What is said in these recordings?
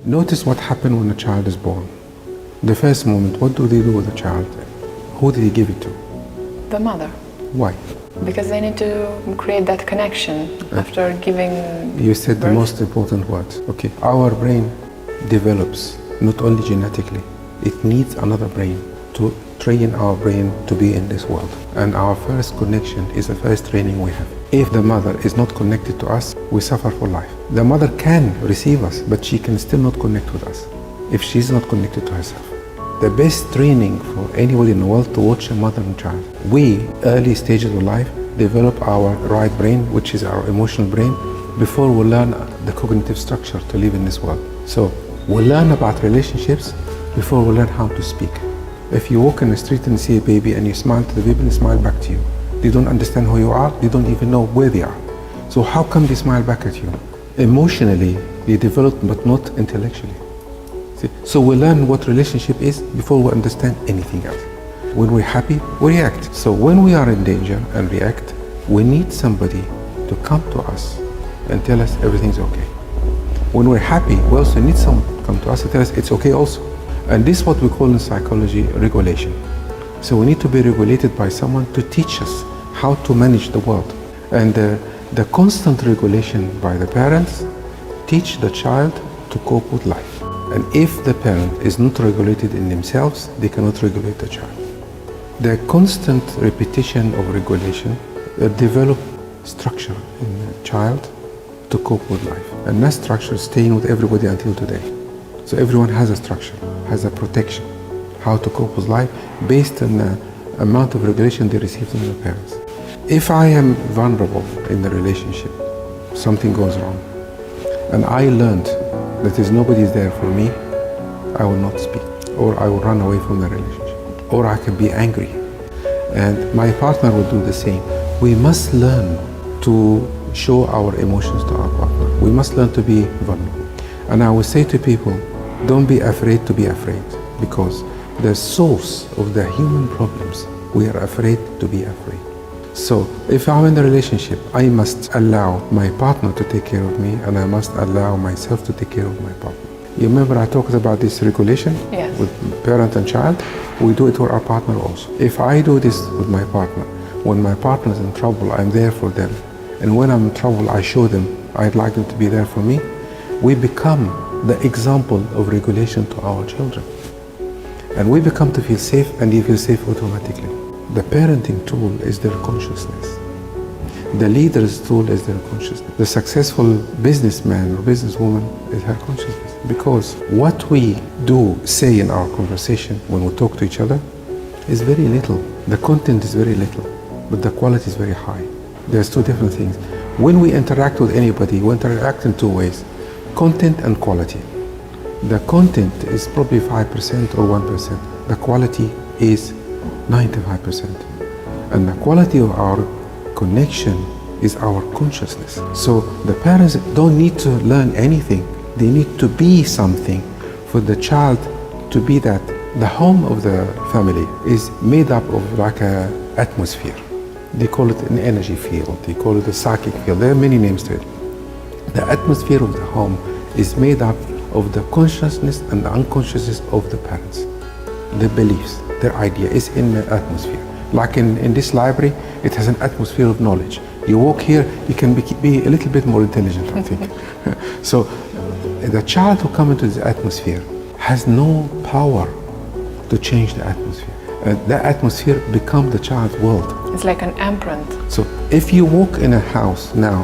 Notice what happened when a child is born. The first moment, what do they do with the child? Who did he give it to? The mother. Why? Because they need to create that connection after giving You said birth. the most important word. Okay, our brain develops not only genetically, it needs another brain to train our brain to be in this world. And our first connection is the first training we have. If the mother is not connected to us, we suffer for life. The mother can receive us, but she can still not connect with us if she's not connected to herself. The best training for anybody in the world to watch a mother and child. We, early stages of life, develop our right brain, which is our emotional brain, before we learn the cognitive structure to live in this world. So we learn about relationships before we learn how to speak. If you walk in the street and see a baby and you smile to the baby and they smile back to you, they don't understand who you are, they don't even know where they are. So how come they smile back at you? Emotionally, they develop, but not intellectually. See? So we learn what relationship is before we understand anything else. When we're happy, we react. So when we are in danger and react, we need somebody to come to us and tell us everything's okay. When we're happy, we also need someone to come to us and tell us it's okay also. And this is what we call in psychology regulation. So we need to be regulated by someone to teach us how to manage the world. And the constant regulation by the parents teach the child to cope with life. And if the parent is not regulated in themselves, they cannot regulate the child. The constant repetition of regulation develop structure in the child to cope with life. And that structure is staying with everybody until today. So everyone has a structure, has a protection, how to cope with life based on the amount of regulation they receive from their parents. If I am vulnerable in the relationship, something goes wrong, and I learned that nobody is there for me, I will not speak, or I will run away from the relationship, or I can be angry. And my partner will do the same. We must learn to show our emotions to our partner. We must learn to be vulnerable. And I will say to people, don't be afraid to be afraid, because the source of the human problems, we are afraid to be afraid. So if I'm in a relationship, I must allow my partner to take care of me, and I must allow myself to take care of my partner. You remember I talked about this regulation? Yes. With parent and child? We do it with our partner also. If I do this with my partner, when my partner is in trouble, I'm there for them. And when I'm in trouble, I show them I'd like them to be there for me. We become the example of regulation to our children. And we become to feel safe, and they feel safe automatically. The parenting tool is their consciousness. The leader's tool is their consciousness. The successful businessman or businesswoman is her consciousness. Because what we do, say in our conversation when we talk to each other is very little. The content is very little, but the quality is very high. There's two different things. When we interact with anybody, we interact in two ways: content and quality. The content is probably 5% or 1%. The quality is 95%. And the quality of our connection is our consciousness. So the parents don't need to learn anything. They need to be something for the child to be that. The home of the family is made up of like an atmosphere. They call it an energy field. They call it a psychic field. There are many names to it. The atmosphere of the home is made up of the consciousness and the unconsciousness of the parents. The beliefs, their idea is in the atmosphere. Like in this library, it has an atmosphere of knowledge. You walk here, you can be a little bit more intelligent, I think. So the child who comes into this atmosphere has no power to change the atmosphere. That atmosphere becomes the child's world. It's like an imprint. So if you walk in a house now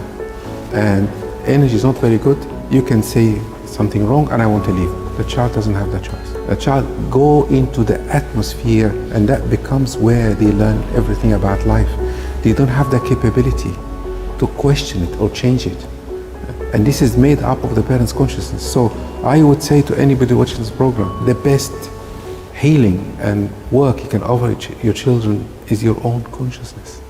and energy is not very good, you can say something wrong and I want to leave. The child doesn't have that choice. The child go into the atmosphere, and that becomes where they learn everything about life. They don't have the capability to question it or change it. And this is made up of the parents' consciousness. So I would say to anybody watching this program, the best healing and work you can offer your children is your own consciousness.